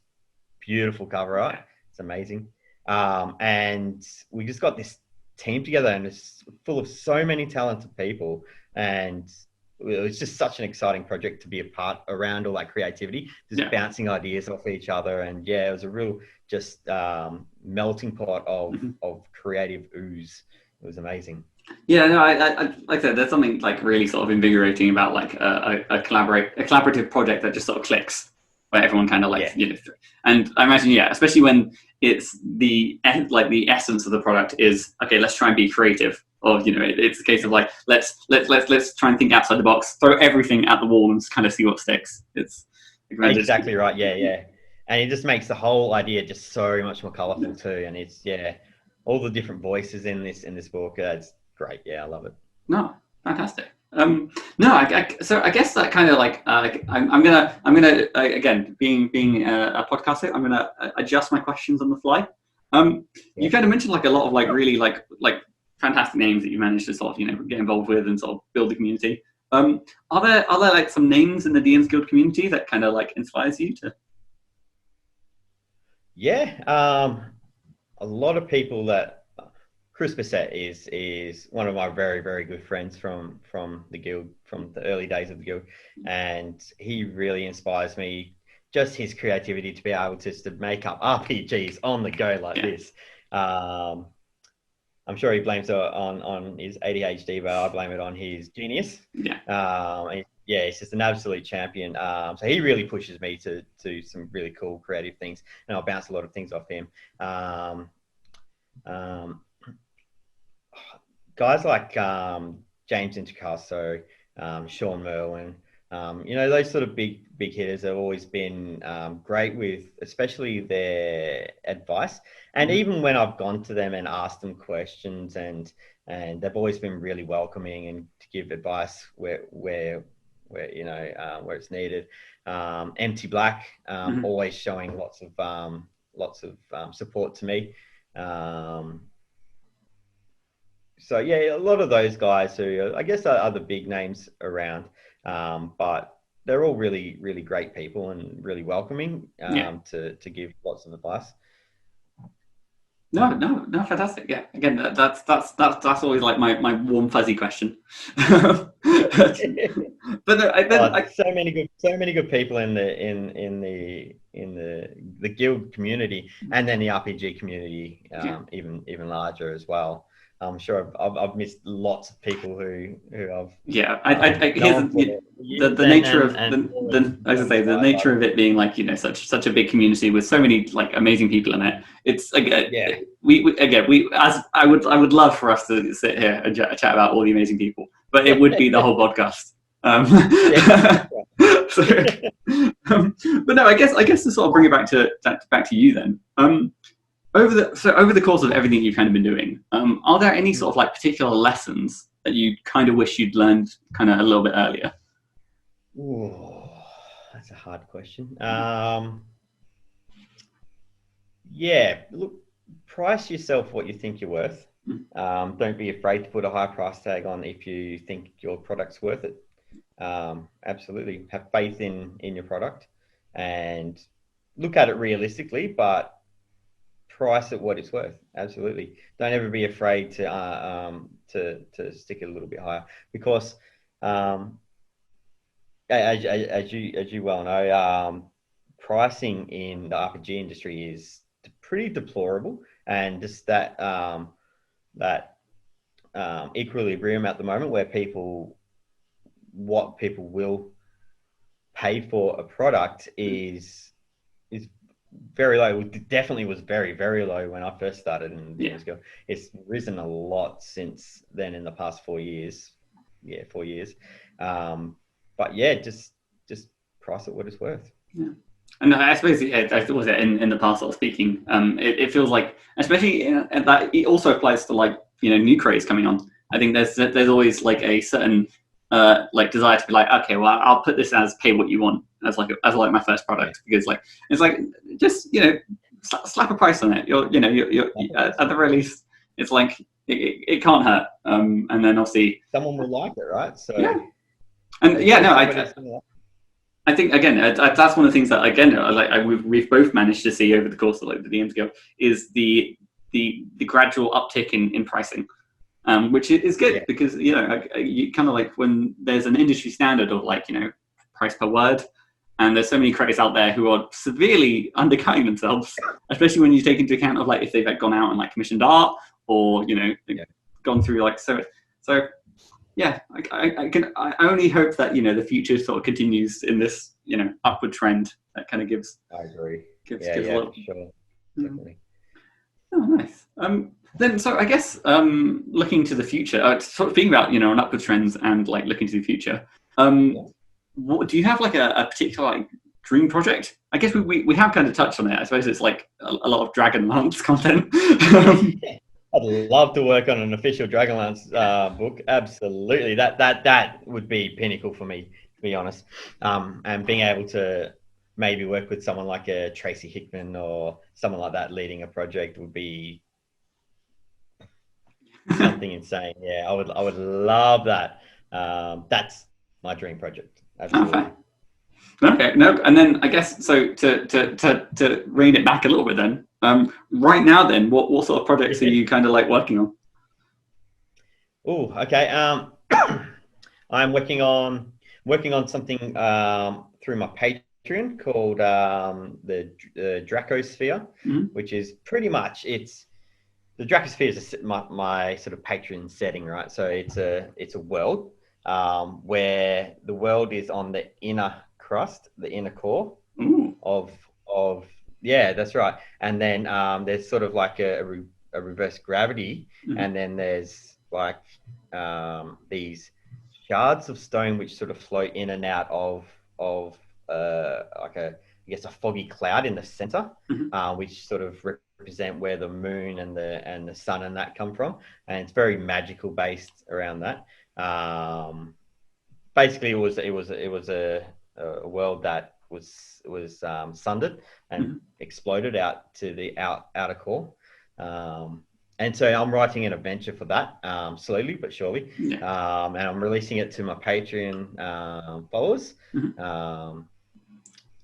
beautiful cover art. It's amazing. And we just got this team together, and it's full of so many talented people, and it was just such an exciting project to be a part around all that creativity, just bouncing ideas off each other. And it was a real just melting pot of creative ooze. It was amazing. Yeah, no, I like I said, there's something like really sort of invigorating about like a collaborative project that just sort of clicks, where everyone kind of like and I imagine especially when it's the essence of the product is okay, let's try and be creative, or it's a case of like let's try and think outside the box, throw everything at the wall and just kind of see what sticks. It's exactly right. And it just makes the whole idea just so much more colorful too, and it's all the different voices in this book. It's great. I love it. No, fantastic. So I guess that kind of like I'm gonna again being a podcaster, I'm gonna adjust my questions on the fly. You kind of mentioned like a lot of like really like fantastic names that you managed to sort of get involved with and sort of build the community. Are there like some names in the DMsGuild community that kind of like inspires you to? A lot of people that. Chris Bissett is one of my very, very good friends from the guild, from the early days of the guild, and he really inspires me. Just his creativity to be able to make up RPGs on the go like this. I'm sure he blames it on his ADHD, but I blame it on his genius. yeah, he's just an absolute champion. So he really pushes me to some really cool creative things, and I'll bounce a lot of things off him. Um, Guys like James Introcaso, Sean Merwin, those sort of big hitters have always been great with, especially their advice. And even when I've gone to them and asked them questions, and they've always been really welcoming and to give advice where it's needed. Empty Black, always showing lots of support to me. So yeah, a lot of those guys who I guess are the big names around, but they're all really, really great people and really welcoming to give lots of advice. No, fantastic. Yeah, again, that's always like my warm fuzzy question. But no, so many good people in the guild community, and then the RPG community, even larger as well. I'm sure I've missed lots of people who I've here's the nature of the nature of it being like such a big community with so many like amazing people in it. It's I would love for us to sit here and chat about all the amazing people, but it would be the whole podcast. But no, I guess to sort of bring it back to you then. Over the course of everything you've kind of been doing, are there any sort of like particular lessons that you kind of wish you'd learned kind of a little bit earlier? Ooh, that's a hard question. Look, price yourself what you think you're worth. Don't be afraid to put a high price tag on if you think your product's worth it. Absolutely, have faith in your product and look at it realistically, but price it what it's worth. Absolutely, don't ever be afraid to stick it a little bit higher, because as you well know, pricing in the RPG industry is pretty deplorable, and just that equilibrium at the moment where what people will pay for a product is very low. It definitely was very, very low when I first started in DMsGuild. It's risen a lot since then in the past 4 years. 4 years. But yeah, just price it what it's worth. Yeah. And I suppose was it in the past sort of speaking, it feels like, especially that it also applies to like new creators coming on. I think there's always like a certain like desire to be like, okay, well, I'll put this as pay what you want as my first product, because like it's like just slap a price on it. You're at the very least, it's like it can't hurt. And then obviously someone will like it, right? So and I think again that's one of the things that again we've both managed to see over the course of like the DMsGuild is the gradual uptick in pricing. Which is good because you kind of like when there's an industry standard of like price per word, and there's so many creators out there who are severely undercutting themselves, especially when you take into account of like if they've like, gone out and like commissioned art or gone through like so yeah. I only hope that the future sort of continues in this upward trend that kind of gives. I agree. Gives a little. Sure. Definitely. Oh, nice. Then, so I guess looking to the future, sort of speaking about on upward trends and like looking to the future. What do you have like a particular like dream project? I guess we have kind of touched on it. I suppose it's like a lot of Dragonlance content. I'd love to work on an official Dragonlance book. Absolutely, that would be pinnacle for me, to be honest. And being able to maybe work with someone like a Tracy Hickman or someone like that leading a project would be something insane. Yeah, I would love that. That's my dream project. Absolutely. Okay. No, and then I guess so to rein it back a little bit then. Right now then, what sort of projects are you kind of like working on? Oh, okay. I'm working on something through my Patreon called the Dracosphere, which is pretty much the Dracosphere is my sort of Patreon setting, right? So it's a world, where the world is on the inner crust, the inner core Ooh. of yeah, that's right. And then there's sort of like a reverse gravity, Mhm. and then there's like these shards of stone which sort of float in and out of like I guess a foggy cloud in the center, Mhm. which sort of represent where the moon and the sun and that come from, and it's very magical based around that. Basically, it was a world that was sundered and Mhm. exploded out to the outer core. And so I'm writing an adventure for that, slowly but surely, Yeah. and I'm releasing it to my Patreon followers Mhm. um,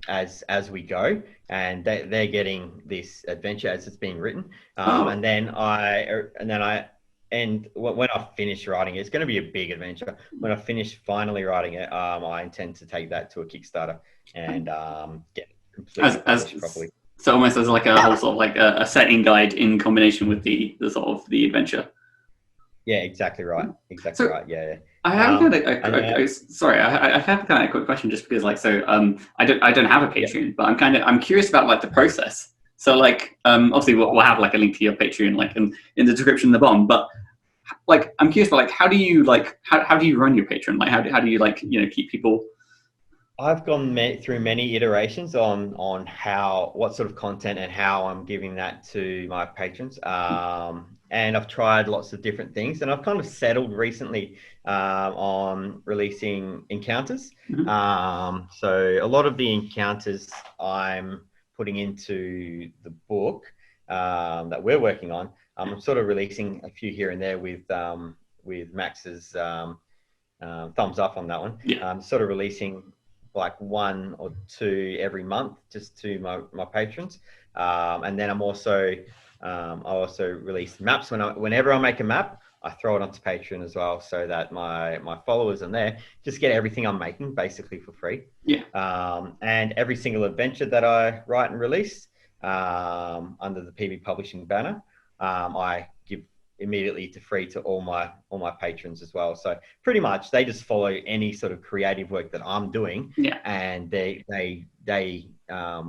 as we go, and they're getting this adventure as it's being written. Oh. And when I finish writing it, it's going to be a big adventure. When I finish finally writing it, I intend to take that to a Kickstarter and get it completely published As properly. so almost as like a whole sort of like a setting guide in combination with the sort of the adventure. Yeah, exactly right. Exactly So right. Yeah. I have Yeah. kind of And then, sorry, I have kind of a quick question just because like so I don't have a yeah, Patreon, but I'm curious about like the process. So like obviously we'll have like a link to your Patreon like in the description in the bottom, but like I'm curious about like how do you run your Patreon? Like how do you like keep people? I've gone through many iterations on how what sort of content and how I'm giving that to my patrons. And I've tried lots of different things, and I've kind of settled recently on releasing encounters. Mhm. So a lot of the encounters I'm putting into the book that we're working on. I'm sort of releasing a few here and there with Max's thumbs up on that one. Yeah. Sort of releasing like one or two every month just to my patrons. And then I also release maps whenever I make a map. I throw it onto Patreon as well, so that my followers in there just get everything I'm making basically for free. Yeah. And every single adventure that I write and release under the PB Publishing banner, I give immediately to free to all my patrons as well. So pretty much they just follow any sort of creative work that I'm doing, Yeah. and they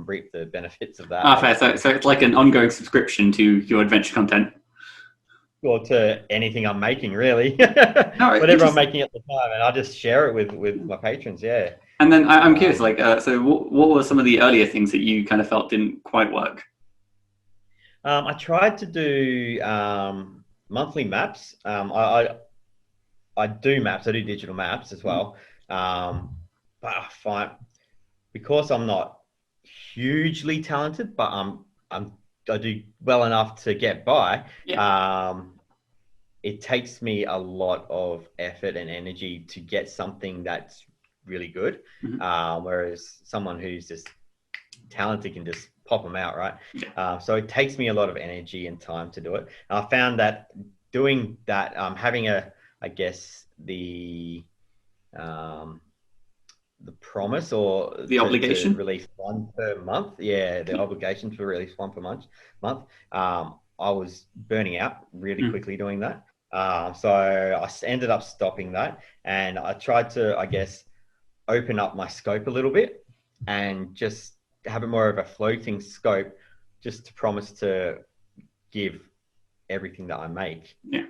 reap the benefits of that Fair. So basically. so it's like an ongoing subscription to your adventure content. Or to anything I'm making, really. No, Whatever I'm interesting. making at the time, and I just share it with my patrons. Yeah. And then I'm curious, Um, like, so what were some of the earlier things that you kind of felt didn't quite work? I tried to do monthly maps. I do maps. I do digital maps as Mhm. well. But I find because I'm not hugely talented, but I do well enough to get by. Yeah. It takes me a lot of effort and energy to get something that's really good. Mhm. Whereas someone who's just talented can just pop them out, right? Yeah. So it takes me a lot of energy and time to do it. And I found that doing that, having I guess um, the promise or The to obligation. release one per month. Yeah, the obligation to release one per month. I was burning out really Mm. quickly doing that. So I ended up stopping that, and I tried to, I guess, open up my scope a little bit and just have a more of a floating scope, just to promise to give everything that I make Yeah.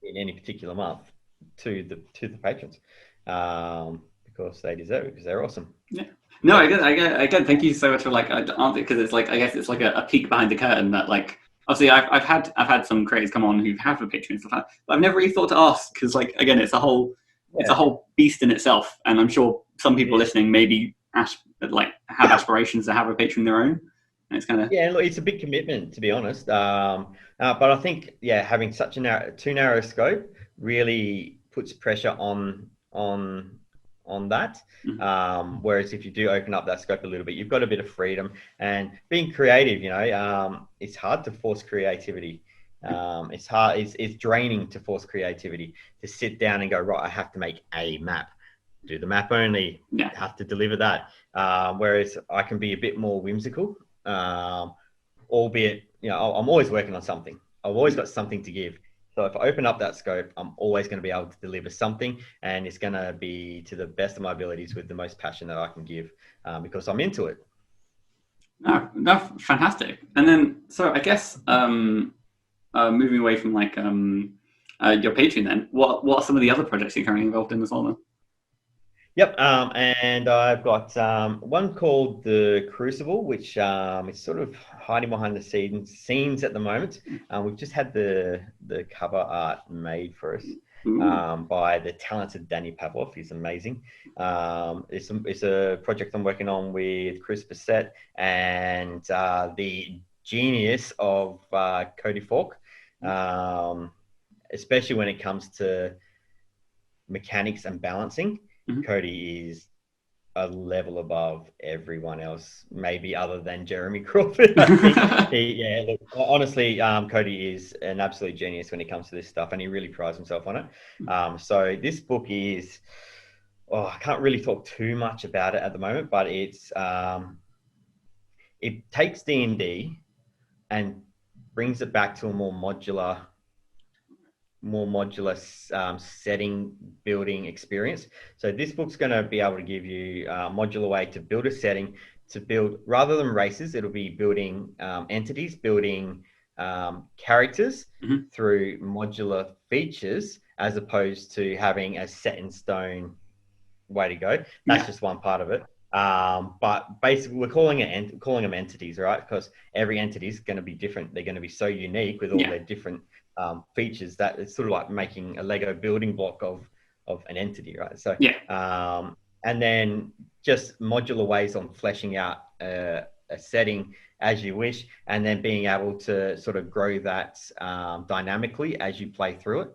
in any particular month to the patrons, because they deserve it, because they're awesome. Yeah. No, I get. Thank you so much for like answering because it's like I guess it's like a peek behind the curtain that like obviously I've had some creators come on who have a Patreon and stuff like that, but I've never really thought to ask because like again it's a Yeah, whole beast in itself, and I'm sure some it people is. listening maybe like have aspirations to have a Patreon of their own, and it's kind of Yeah, look, it's a big commitment, to be honest. But I think, yeah, having such a too narrow scope really puts pressure on that. Whereas if you do open up that scope a little bit, you've got a bit of freedom and being creative. It's hard to force creativity. It's hard. It's draining to force creativity, to sit down and go, right, I have to make a map. Do the map only. yeah. Have to deliver that. Whereas I can be a bit more whimsical, albeit I'm always working on something. I've always got something to give. So if I open up that scope, I'm always going to be able to deliver something, and it's going to be to the best of my abilities with the most passion that I can give, because I'm into it. No, no, fantastic. And then, so I guess moving away from like your Patreon, then what are some of the other projects you're currently involved in as well? Then? Yep, and I've got one called The Crucible, which is sort of hiding behind the scenes at the moment. We've just had the cover art made for us by the talented Danny Pavlov. He's amazing. It's a project I'm working on with Chris Bissett and the genius of Cody Falk, especially when it comes to mechanics and balancing. Cody is a level above everyone else, maybe other than Jeremy Crawford. I think. Look, honestly, Cody is an absolute genius when it comes to this stuff, and he really prides himself on it. So this book is, I can't really talk too much about it at the moment, but it takes D&D and brings it back to a more modular setting building experience. So this book's going to be able to give you a modular way to build a setting, to build, rather than races, it'll be building entities, building characters through modular features, as opposed to having a set in stone way to go. That's just one part of it. But basically we're calling them entities, right? Because every entity is going to be different. They're going to be so unique with all their different features that it's sort of like making a Lego building block of an entity, right? So and then just modular ways on fleshing out a setting as you wish, and then being able to sort of grow that dynamically as you play through it.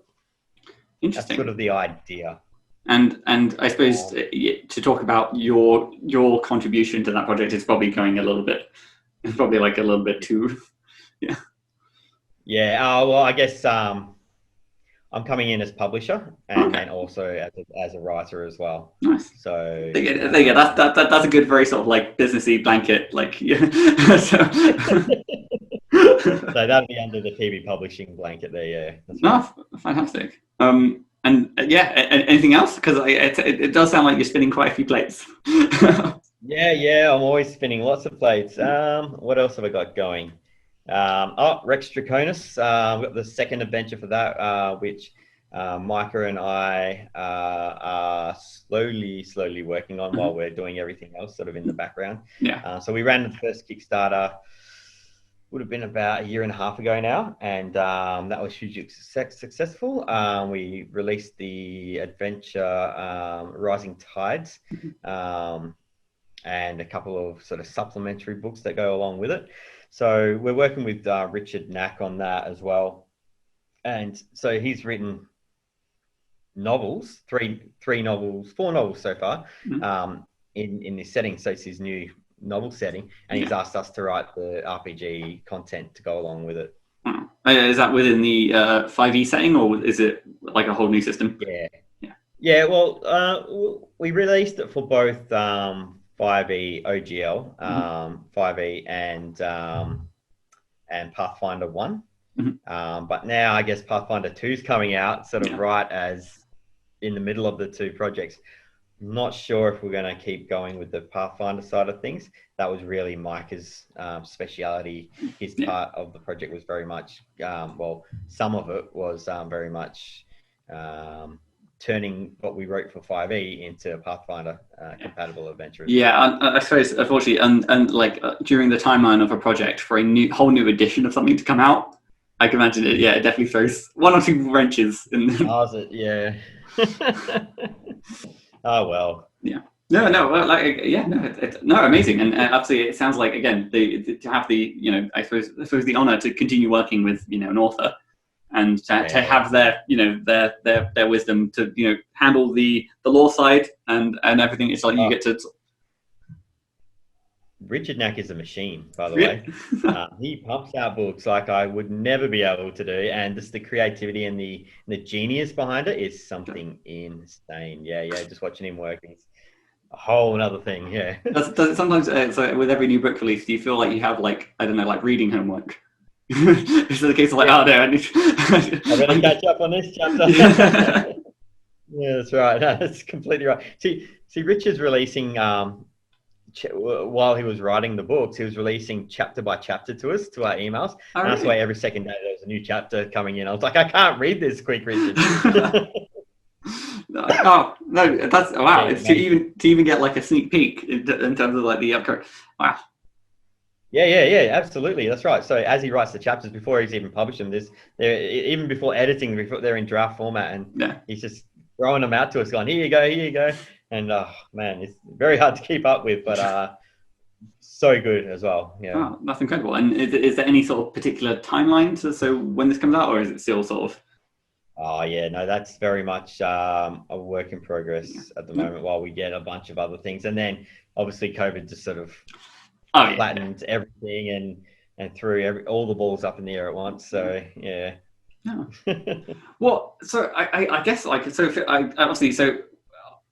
Interesting. That's sort of the idea. And I suppose to talk about your contribution to that project is probably going a little bit, it's probably like a little bit too, well, I guess I'm coming in as publisher and also as a writer as well. Nice. So there you go. That's a good, very sort of like businessy blanket, like so that'd be under the TV publishing blanket there. That's right. Fantastic. And anything else? Because it does sound like you're spinning quite a few plates. I'm always spinning lots of plates. What else have I got going? Rex Draconis. I've got the second adventure for that, which Micah and I are slowly working on while we're doing everything else sort of in the background. So we ran the first Kickstarter, would have been about a year and a half ago now, and that was hugely successful. We released the adventure Rising Tides, and a couple of sort of supplementary books that go along with it. So we're working with Richard Knack on that as well. And so he's written novels, four novels so far, in this setting. So it's his new novel setting, and he's asked us to write the RPG content to go along with it. Is that within the 5e setting, or is it like a whole new system? Well, we released it for both 5e OGL, 5e and Pathfinder 1. But now I guess Pathfinder 2 is coming out sort of right as in the middle of the two projects. Not sure if we're going to keep going with the Pathfinder side of things. That was really Micah's speciality. His part of the project was very much, some of it was very much turning what we wrote for 5e into Pathfinder compatible adventures. I suppose, unfortunately, and like during the timeline of a project for a whole new edition of something to come out, I can imagine it. It definitely throws one or two wrenches in. Does it? Yeah. Oh well. Amazing, and absolutely, it sounds like again to have the I suppose the honor to continue working with an author, and to have their their wisdom to handle the law side and everything. It's like you get to. Richard Knack is a machine, by the way. He pumps out books like I would never be able to do, and just the creativity and the genius behind it is something insane. Just watching him work is a whole other thing. Does it sometimes so with every new book release, do you feel like you have like reading homework? It's the case of like, oh no, I need I better catch up on this chapter. Yeah. Yeah, that's right. No, that's completely right. See, Richard's releasing while he was writing the books, he was releasing chapter by chapter to us, to our emails. Oh, and that's really? why every second day there was a new chapter coming in. I was like, I can't read this quick, Richard. Oh no, that's wow. Yeah, It's to even get like a sneak peek in terms of like the upcoming. Wow. yeah, absolutely. That's right. So as he writes the chapters before he's even published them, they're even before editing, before they're in draft format, and Yeah. he's just throwing them out to us, going, here you go. And oh man, it's very hard to keep up with, but so good as well. Yeah. Oh, that's incredible. And is there any sort of particular timeline so when this comes out, or is it still sort of? Oh yeah, no, that's very much a work in progress at the moment while we get a bunch of other things. And then obviously COVID just sort of flattened everything and threw all the balls up in the air at once. So yeah. Well, so I guess like, so obviously, so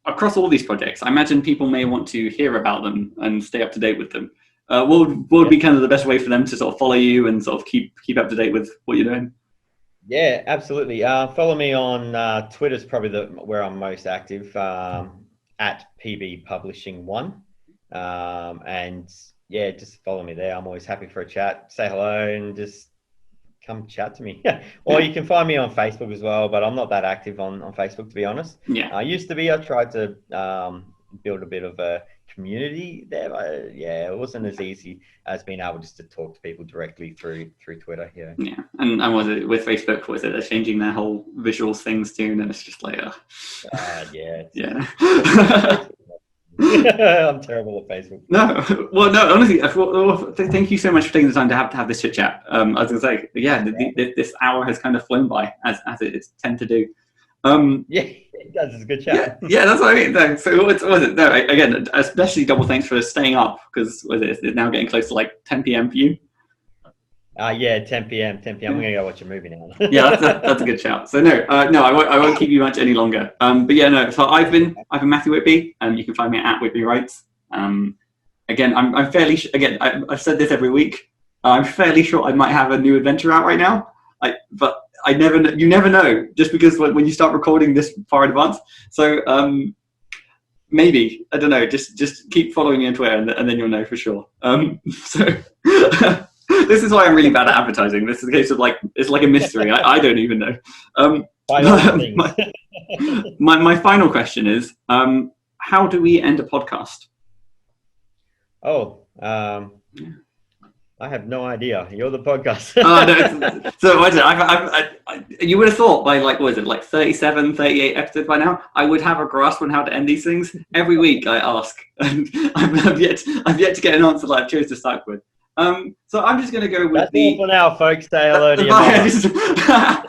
across all these projects, I imagine people may want to hear about them and stay up to date with them. What would be kind of the best way for them to sort of follow you and sort of keep up to date with what you're doing? Yeah, absolutely. Follow me on Twitter's probably where I'm most active, at PB Publishing 1. And yeah, just follow me there. I'm always happy for a chat. Say hello and just come chat to me. Or you can find me on Facebook as well, but I'm not that active on Facebook, to be honest. Yeah. I used to be. I tried to build a bit of a community there, but yeah, it wasn't as easy as being able just to talk to people directly through Twitter. Yeah. And was it with Facebook? Was it they're changing their whole visuals things soon, and it's just like yeah. I'm terrible at Facebook. No, well, no. Honestly, thank you so much for taking the time to have this chit chat. I was gonna say, this hour has kind of flown by as it tend to do. Yeah, it does. It's a good chat. Yeah, that's what I mean. No, so what was it? No, again, especially double thanks for staying up because it's now getting close to like 10 p.m. for you. Yeah, 10 p.m. I'm gonna go watch a movie now. Yeah, that's a good shout. So no, I won't keep you much any longer. But yeah, no. So I've been Matthew Whitby, and you can find me at Whitby Writes. Again, I'm fairly I've said this every week. I'm fairly sure I might have a new adventure out right now. But you never know, just because when you start recording this far in advance. So maybe, I don't know, just keep following me on Twitter and then you'll know for sure. So this is why I'm really bad at advertising. This is a case of like, it's like a mystery. I don't even know. My final question is, how do we end a podcast? I have no idea. You're the podcast. No, so you would have thought by like, what is it, like 37, 38 episodes by now, I would have a grasp on how to end these things. Every week I ask, and I've yet to get an answer that I've chosen to start with. So I'm just going to go with That's all for now, folks. Say hello to your mother.